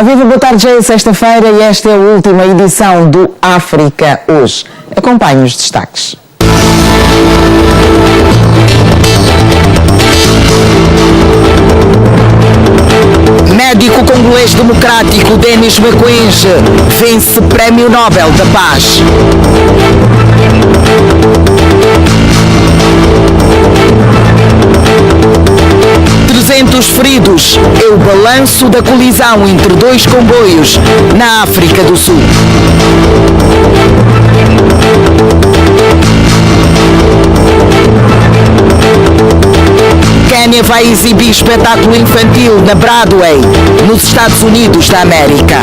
Olá, viva, boa tarde, já é sexta-feira e esta é a última edição do África Hoje. Acompanhe os destaques. Médico congolês democrático Denis Mukwege vence Prémio Nobel da Paz. Feridos é o balanço da colisão entre dois comboios na África do Sul. Quênia vai exibir espetáculo infantil na Broadway, nos Estados Unidos da América.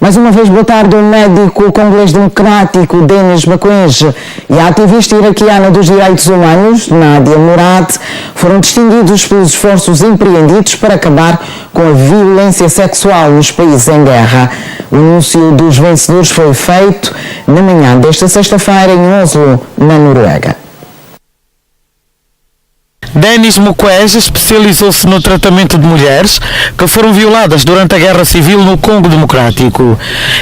Mais uma vez, boa tarde. O médico congolês democrático Denis Mukwege e a ativista iraquiana dos direitos humanos, Nadia Murad, foram distinguidos pelos esforços empreendidos para acabar com a violência sexual nos países em guerra. O anúncio dos vencedores foi feito na manhã desta sexta-feira em Oslo, na Noruega. Denis Mukwege especializou-se no tratamento de mulheres que foram violadas durante a Guerra Civil no Congo Democrático.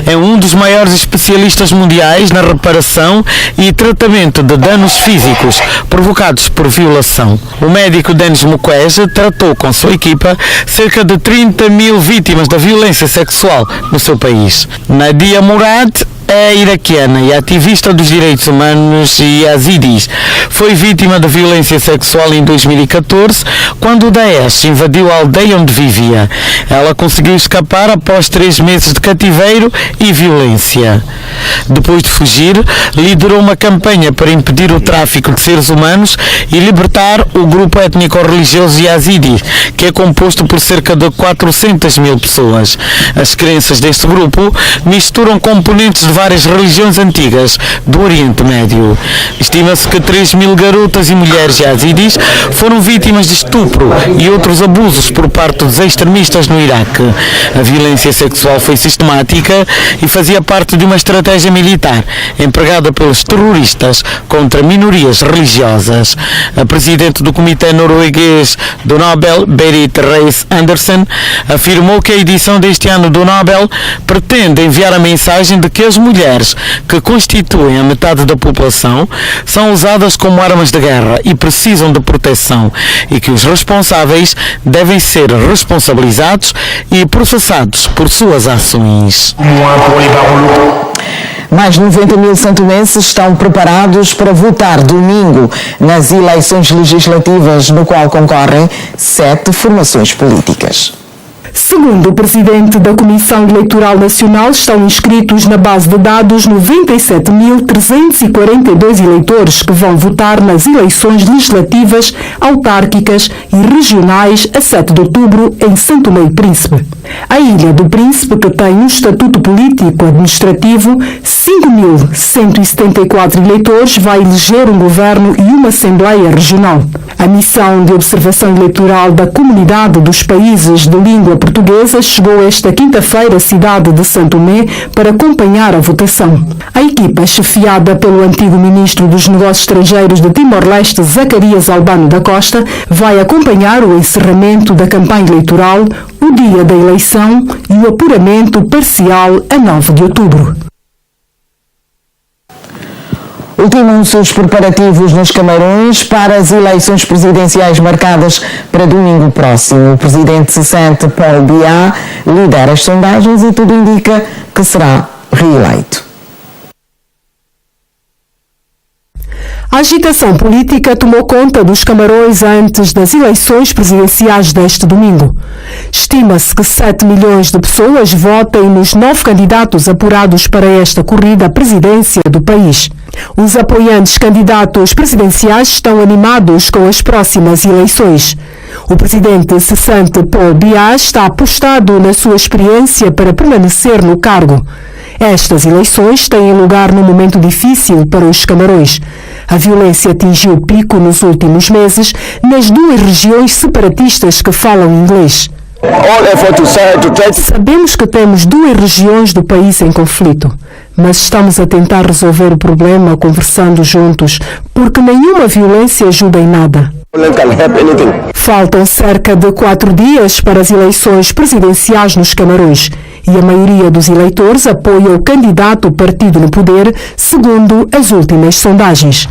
É um dos maiores especialistas mundiais na reparação e tratamento de danos físicos provocados por violação. O médico Denis Mukwege tratou com sua equipa cerca de 30 mil vítimas da violência sexual no seu país. Nadia Murad é iraquiana e ativista dos direitos humanos e yazidis. Foi vítima de violência sexual em 2014, quando o Daesh invadiu a aldeia onde vivia. Ela conseguiu escapar após 3 meses de cativeiro e violência. Depois de fugir, liderou uma campanha para impedir o tráfico de seres humanos e libertar o grupo étnico-religioso yazidi, que é composto por cerca de 400 mil pessoas. As crenças deste grupo misturam componentes de várias religiões antigas do Oriente Médio. Estima-se que 3 mil garotas e mulheres yazidis foram vítimas de estupro e outros abusos por parte dos extremistas no Iraque. A violência sexual foi sistemática e fazia parte de uma estratégia militar empregada pelos terroristas contra minorias religiosas. A presidente do Comitê Norueguês do Nobel, Berit Reiss-Andersen, afirmou que a edição deste ano do Nobel pretende enviar a mensagem de que as mulheres, que constituem a metade da população, são usadas como armas de guerra e precisam de proteção, e que os responsáveis devem ser responsabilizados e processados por suas ações. Mais de 90 mil santomenses estão preparados para votar domingo nas eleições legislativas, no qual concorrem 7 formações políticas. Segundo o presidente da Comissão Eleitoral Nacional, estão inscritos na base de dados 97.342 eleitores que vão votar nas eleições legislativas, autárquicas e regionais a 7 de outubro em São Tomé e Príncipe. A Ilha do Príncipe, que tem um estatuto político-administrativo, 5.174 eleitores, vai eleger um governo e uma Assembleia Regional. A missão de observação eleitoral da Comunidade dos Países de Língua Portuguesa chegou esta quinta-feira à cidade de São Tomé para acompanhar a votação. A equipa, chefiada pelo antigo ministro dos Negócios Estrangeiros de Timor-Leste, Zacarias Albano da Costa, vai acompanhar o encerramento da campanha eleitoral, o dia da eleição e o apuramento parcial a 9 de outubro. Ultimam-se os preparativos nos Camarões para as eleições presidenciais marcadas para domingo próximo. O presidente cessante Paul Biya lidera as sondagens e tudo indica que será reeleito. A agitação política tomou conta dos Camarões antes das eleições presidenciais deste domingo. Estima-se que 7 milhões de pessoas votem nos 9 candidatos apurados para esta corrida à presidência do país. Os apoiantes candidatos presidenciais estão animados com as próximas eleições. O presidente cessante Paul Biya está apostado na sua experiência para permanecer no cargo. Estas eleições têm lugar num momento difícil para os Camarões. A violência atingiu o pico nos últimos meses nas 2 regiões separatistas que falam inglês. Sabemos que temos 2 regiões do país em conflito, mas estamos a tentar resolver o problema conversando juntos, porque nenhuma violência ajuda em nada. Faltam cerca de 4 dias para as eleições presidenciais nos Camarões e a maioria dos eleitores apoia o candidato partido no poder, segundo as últimas sondagens.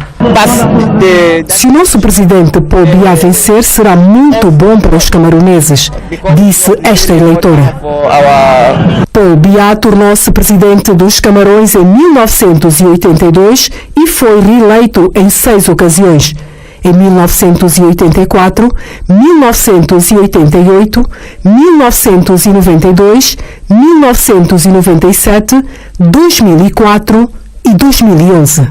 Se o nosso presidente Paul Biya vencer, será muito bom para os camaroneses, disse esta eleitora. Paul Biya tornou-se presidente dos Camarões em 1982 e foi reeleito em 6 ocasiões. Em 1984, 1988, 1992, 1997, 2004 e 2011.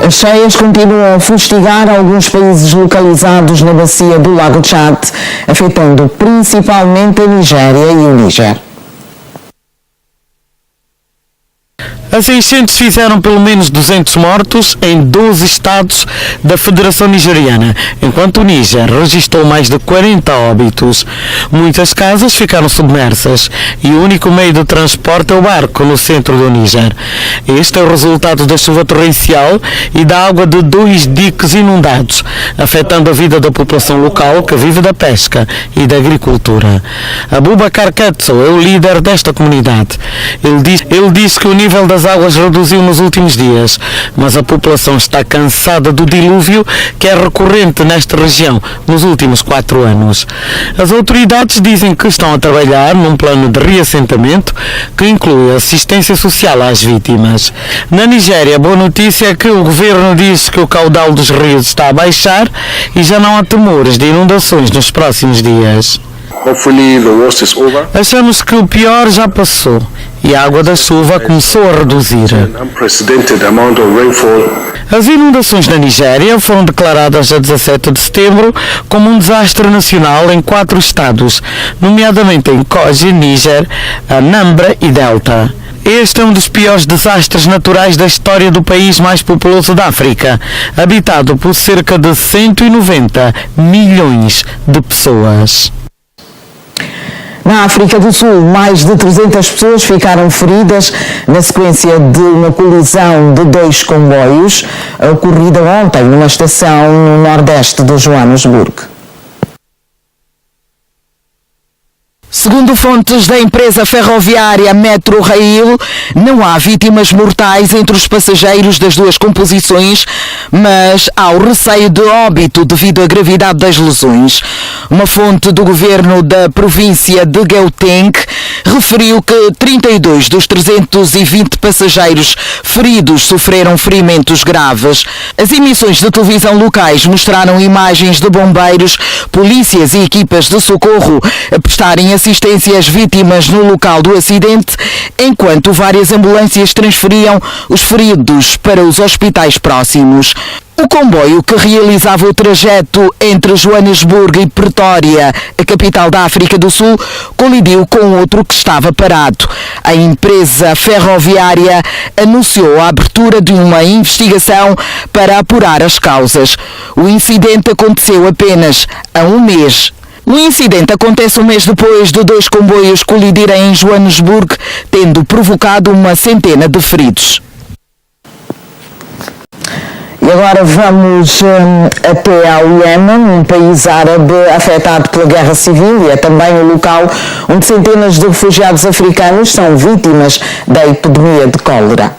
As cheias continuam a fustigar alguns países localizados na bacia do Lago Tchad, afetando principalmente a Nigéria e o Níger. As enchentes fizeram pelo menos 200 mortos em 12 estados da Federação Nigeriana, enquanto o Níger registrou mais de 40 óbitos. Muitas casas ficaram submersas e o único meio de transporte é o barco no centro do Níger. Este é o resultado da chuva torrencial e da água de 2 diques inundados, afetando a vida da população local que vive da pesca e da agricultura. Abubakar Ketso é o líder desta comunidade. Ele diz que o nível das águas reduziu nos últimos dias, mas a população está cansada do dilúvio que é recorrente nesta região nos últimos 4 anos. As autoridades dizem que estão a trabalhar num plano de reassentamento que inclui assistência social às vítimas. Na Nigéria, a boa notícia é que o governo diz que o caudal dos rios está a baixar e já não há temores de inundações nos próximos dias. Achamos que o pior já passou e a água da chuva começou a reduzir. As inundações na Nigéria foram declaradas a 17 de setembro como um desastre nacional em 4 estados, nomeadamente em Kogi, Níger, Anambra e Delta. Este é um dos piores desastres naturais da história do país mais populoso da África, habitado por cerca de 190 milhões de pessoas. Na África do Sul, mais de 300 pessoas ficaram feridas na sequência de uma colisão de 2 comboios ocorrida ontem numa estação no nordeste de Joanesburgo. Segundo fontes da empresa ferroviária Metro Rail, não há vítimas mortais entre os passageiros das 2 composições, mas há o receio de óbito devido à gravidade das lesões. Uma fonte do governo da província de Gauteng referiu que 32 dos 320 passageiros feridos sofreram ferimentos graves. As emissões de televisão locais mostraram imagens de bombeiros, polícias e equipas de socorro a prestarem assistência às vítimas no local do acidente, enquanto várias ambulâncias transferiam os feridos para os hospitais próximos. O comboio que realizava o trajeto entre Joanesburgo e Pretória, a capital da África do Sul, colidiu com outro que estava parado. A empresa ferroviária anunciou a abertura de uma investigação para apurar as causas. O incidente aconteceu apenas há um mês. O incidente acontece um mês depois de 2 comboios colidirem em Joanesburgo, tendo provocado uma centena de feridos. E agora vamos até ao Iêmen, um país árabe afetado pela guerra civil e é também o local onde centenas de refugiados africanos são vítimas da epidemia de cólera.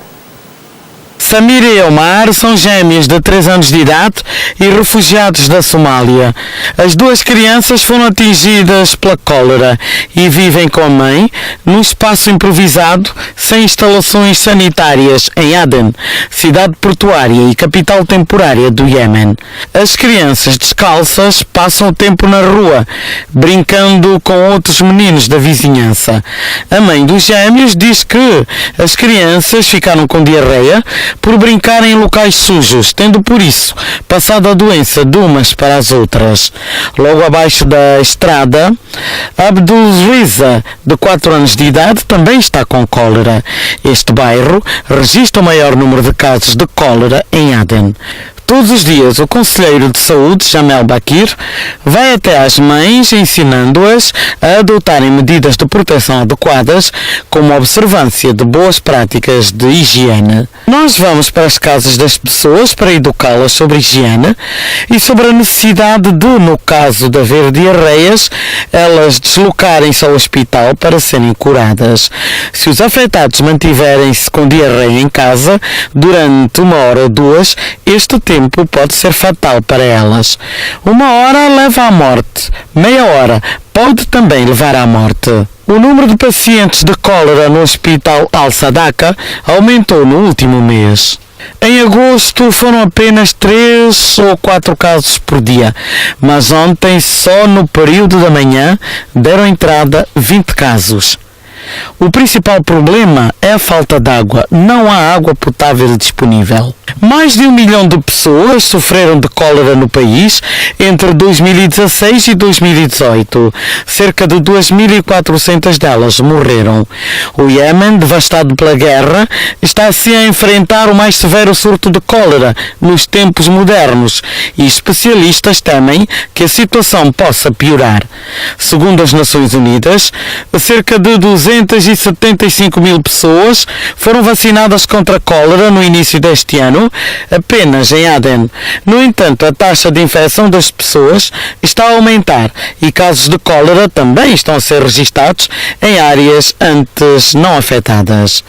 Samira e Omar são gêmeas de 3 anos de idade e refugiados da Somália. As 2 crianças foram atingidas pela cólera e vivem com a mãe num espaço improvisado sem instalações sanitárias em Aden, cidade portuária e capital temporária do Iêmen. As crianças descalças passam o tempo na rua, brincando com outros meninos da vizinhança. A mãe dos gêmeos diz que as crianças ficaram com diarreia por brincar em locais sujos, tendo por isso passado a doença de umas para as outras. Logo abaixo da estrada, Abdul Riza, de 4 anos de idade, também está com cólera. Este bairro registra o maior número de casos de cólera em Aden. Todos os dias, o Conselheiro de Saúde, Jamel Bakir, vai até às mães, ensinando-as a adotarem medidas de proteção adequadas, como a observância de boas práticas de higiene. Nós vamos para as casas das pessoas para educá-las sobre higiene e sobre a necessidade de, no caso de haver diarreias, elas deslocarem-se ao hospital para serem curadas. Se os afetados mantiverem-se com diarreia em casa durante 1 hora ou 2, este tempo pode ser fatal para elas. 1 hora leva à morte, meia hora pode também levar à morte. O número de pacientes de cólera no Hospital Al-Sadaka aumentou no último mês. Em agosto foram apenas 3 ou 4 casos por dia, mas ontem, só no período da manhã, deram entrada 20 casos. O principal problema é a falta de água. Não há água potável disponível. Mais de 1 milhão de pessoas sofreram de cólera no país entre 2016 e 2018. Cerca de 2.400 delas morreram. O Iêmen, devastado pela guerra, está assim a enfrentar o mais severo surto de cólera nos tempos modernos e especialistas temem que a situação possa piorar. Segundo as Nações Unidas, cerca de 275 mil pessoas foram vacinadas contra a cólera no início deste ano, apenas em Aden. No entanto, a taxa de infecção das pessoas está a aumentar e casos de cólera também estão a ser registados em áreas antes não afetadas.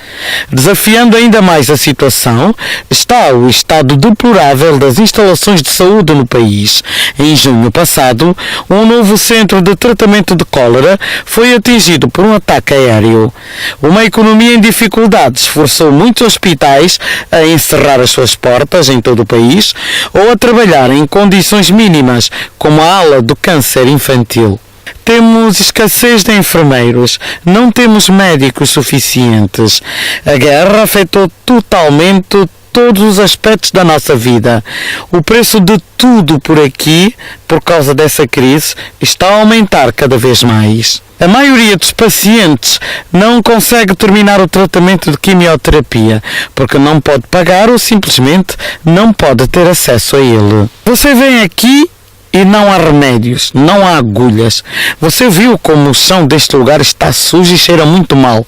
Desafiando ainda mais a situação está o estado deplorável das instalações de saúde no país. Em junho passado, um novo centro de tratamento de cólera foi atingido por um ataque aéreo. Uma economia em dificuldades forçou muitos hospitais a encerrar as suas portas em todo o país ou a trabalhar em condições mínimas, como a ala do câncer infantil. Temos escassez de enfermeiros, não temos médicos suficientes. A guerra afetou totalmente todos os aspectos da nossa vida. O preço de tudo por aqui, por causa dessa crise, está a aumentar cada vez mais. A maioria dos pacientes não consegue terminar o tratamento de quimioterapia porque não pode pagar ou simplesmente não pode ter acesso a ele. Você vem aqui e não há remédios, não há agulhas. Você viu como o chão deste lugar está sujo e cheira muito mal.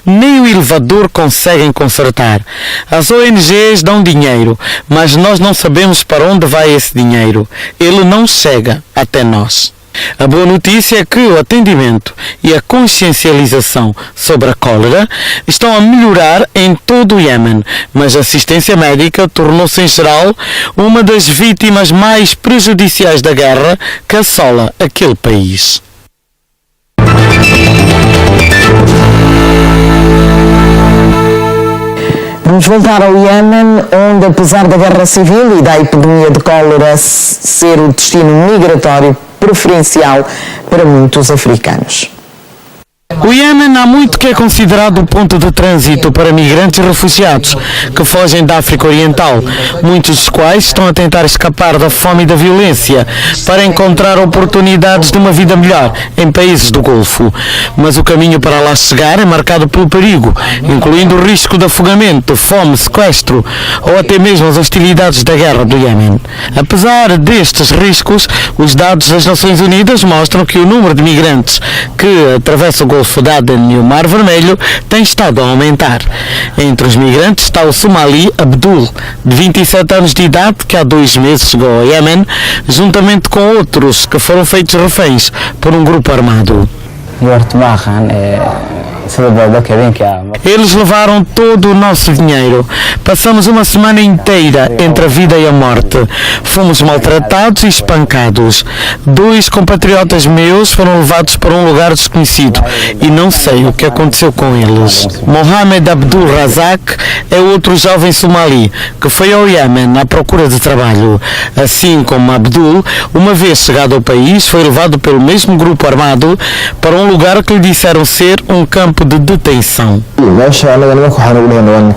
Nem o elevador conseguem consertar. As ONGs dão dinheiro, mas nós não sabemos para onde vai esse dinheiro. Ele não chega até nós. A boa notícia é que o atendimento e a consciencialização sobre a cólera estão a melhorar em todo o Iêmen, mas a assistência médica tornou-se em geral uma das vítimas mais prejudiciais da guerra que assola aquele país. Vamos voltar ao Iêmen, onde, apesar da guerra civil e da epidemia de cólera ser o destino migratório preferencial para muitos africanos. O Iêmen há muito que é considerado o ponto de trânsito para migrantes e refugiados que fogem da África Oriental, muitos dos quais estão a tentar escapar da fome e da violência para encontrar oportunidades de uma vida melhor em países do Golfo. Mas o caminho para lá chegar é marcado pelo perigo, incluindo o risco de afogamento, fome, sequestro ou até mesmo as hostilidades da guerra do Iêmen. Apesar destes riscos, os dados das Nações Unidas mostram que o número de migrantes que atravessam o Golfo de Aden e o Mar Vermelho tem estado a aumentar. Entre os migrantes está o somali Abdul, de 27 anos de idade, que há 2 meses chegou ao Iêmen, juntamente com outros que foram feitos reféns por um grupo armado. Eles levaram todo o nosso dinheiro. Passamos uma semana inteira entre a vida e a morte. Fomos maltratados e espancados. 2 compatriotas meus foram levados para um lugar desconhecido e não sei o que aconteceu com eles. Mohamed Abdul Razak é outro jovem somali que foi ao Iêmen à procura de trabalho. Assim como Abdul, uma vez chegado ao país, foi levado pelo mesmo grupo armado para um lugar que lhe disseram ser um campo de detenção.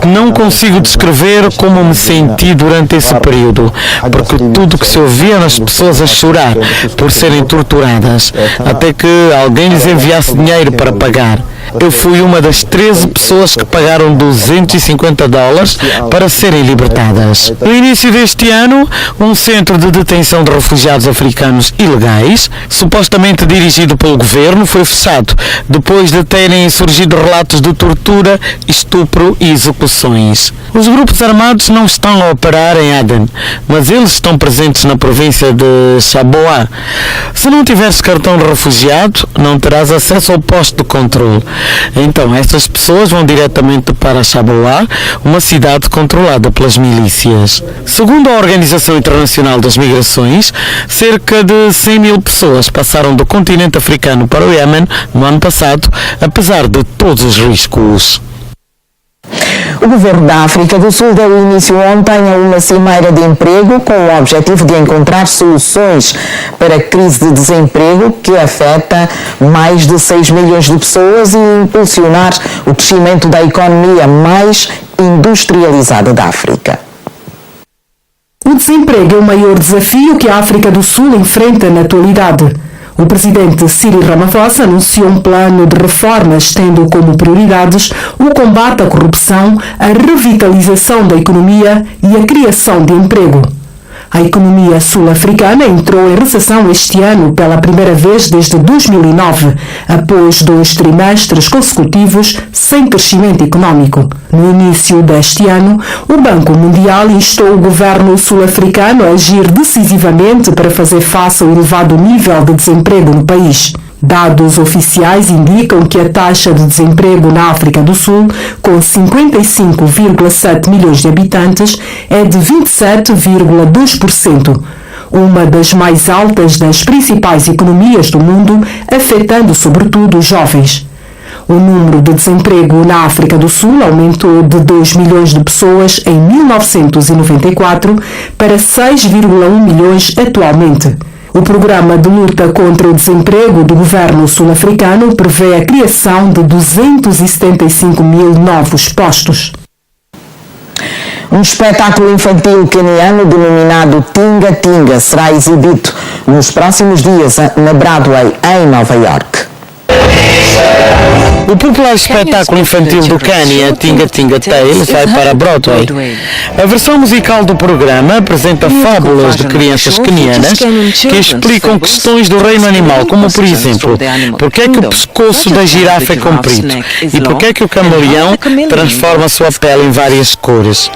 Não consigo descrever como me senti durante esse período, porque tudo que se ouvia nas pessoas a chorar por serem torturadas, até que alguém lhes enviasse dinheiro para pagar. Eu fui uma das 13 pessoas que pagaram $250 $50 para serem libertadas. No início deste ano, um centro de detenção de refugiados africanos ilegais, supostamente dirigido pelo governo, foi fechado depois de terem surgido relatos de tortura, estupro e execuções. Os grupos armados não estão a operar em Aden, mas eles estão presentes na província de Shaboa. Se não tiveres cartão de refugiado, não terás acesso ao posto de controle. Então, essas pessoas vão diretamente para Shaboa, uma cidade controlada pelas milícias. Segundo a Organização Internacional das Migrações, cerca de 100 mil pessoas passaram do continente africano para o Iêmen no ano passado, apesar de todos os riscos. O Governo da África do Sul deu início ontem a uma cimeira de emprego com o objetivo de encontrar soluções para a crise de desemprego que afeta mais de 6 milhões de pessoas e impulsionar o crescimento da economia mais industrializada da África. O desemprego é o maior desafio que a África do Sul enfrenta na atualidade. O presidente Cyril Ramaphosa anunciou um plano de reformas tendo como prioridades o combate à corrupção, a revitalização da economia e a criação de emprego. A economia sul-africana entrou em recessão este ano pela primeira vez desde 2009, após 2 trimestres consecutivos sem crescimento econômico. No início deste ano, o Banco Mundial instou o governo sul-africano a agir decisivamente para fazer face ao elevado nível de desemprego no país. Dados oficiais indicam que a taxa de desemprego na África do Sul, com 55,7 milhões de habitantes, é de 27,2%, uma das mais altas das principais economias do mundo, afetando sobretudo os jovens. O número de desemprego na África do Sul aumentou de 2 milhões de pessoas em 1994 para 6,1 milhões atualmente. O programa de luta contra o desemprego do governo sul-africano prevê a criação de 275 mil novos postos. Um espetáculo infantil queniano denominado Tinga Tinga será exibido nos próximos dias na Broadway, em Nova York. O popular espetáculo infantil do Quênia, Tinga Tinga Tales, vai para Broadway. A versão musical do programa apresenta fábulas de crianças quenianas que explicam questões do reino animal, como por exemplo, porque é que o pescoço da girafa é comprido e porque é que o camaleão transforma a sua pele em várias cores.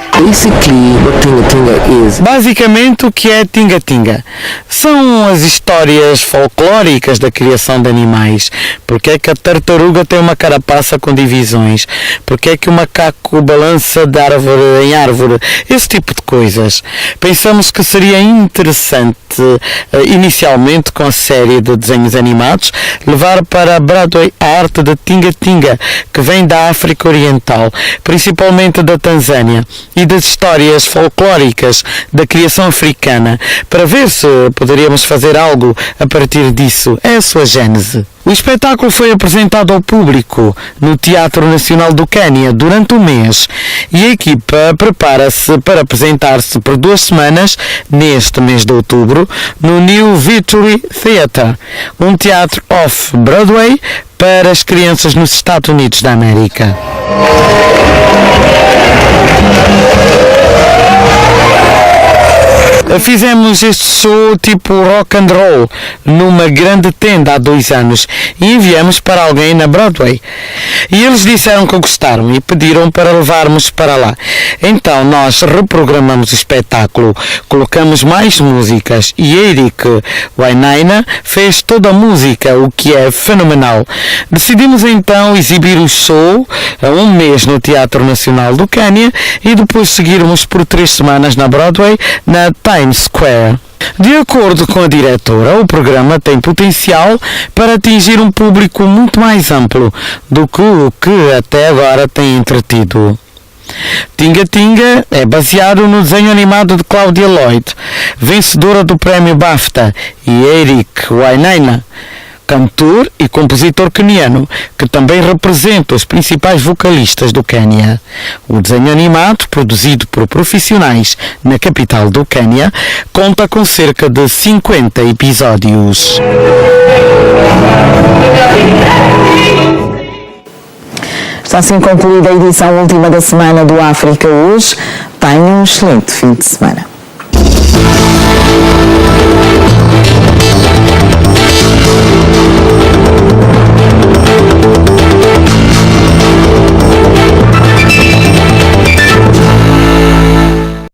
Basicamente, o que é Tinga Tinga? São as histórias folclóricas da criação de animais. Porque é que a tartaruga tem uma carapaça com divisões? Porque é que o macaco balança de árvore em árvore? Esse tipo de coisas. Pensamos que seria interessante, inicialmente com a série de desenhos animados, levar para Broadway a arte de Tinga Tinga, que vem da África Oriental, principalmente da Tanzânia, e das histórias folclóricas da criação africana, para ver se poderíamos fazer algo a partir disso. É a sua gênese. O espetáculo foi apresentado ao público no Teatro Nacional do Quênia durante um mês e a equipa prepara-se para apresentar-se por 2 semanas, neste mês de outubro, no New Victory Theatre, um teatro off-Broadway para as crianças nos Estados Unidos da América. Fizemos este show tipo rock and roll numa grande tenda há 2 anos e enviamos para alguém na Broadway. E eles disseram que gostaram e pediram para levarmos para lá. Então nós reprogramamos o espetáculo, colocamos mais músicas e Eric Wainaina fez toda a música, o que é fenomenal. Decidimos então exibir o show há um mês no Teatro Nacional do Quênia e depois seguirmos por 3 semanas na Broadway, na Times Square. De acordo com a diretora, o programa tem potencial para atingir um público muito mais amplo do que o que até agora tem entretido. Tinga Tinga é baseado no desenho animado de Claudia Lloyd, vencedora do prémio BAFTA, e Eric Wainaina, cantor e compositor queniano, que também representa os principais vocalistas do Quênia. O desenho animado, produzido por profissionais na capital do Quênia, conta com cerca de 50 episódios. Está assim concluída a edição última da semana do África Hoje. Tenham um excelente fim de semana.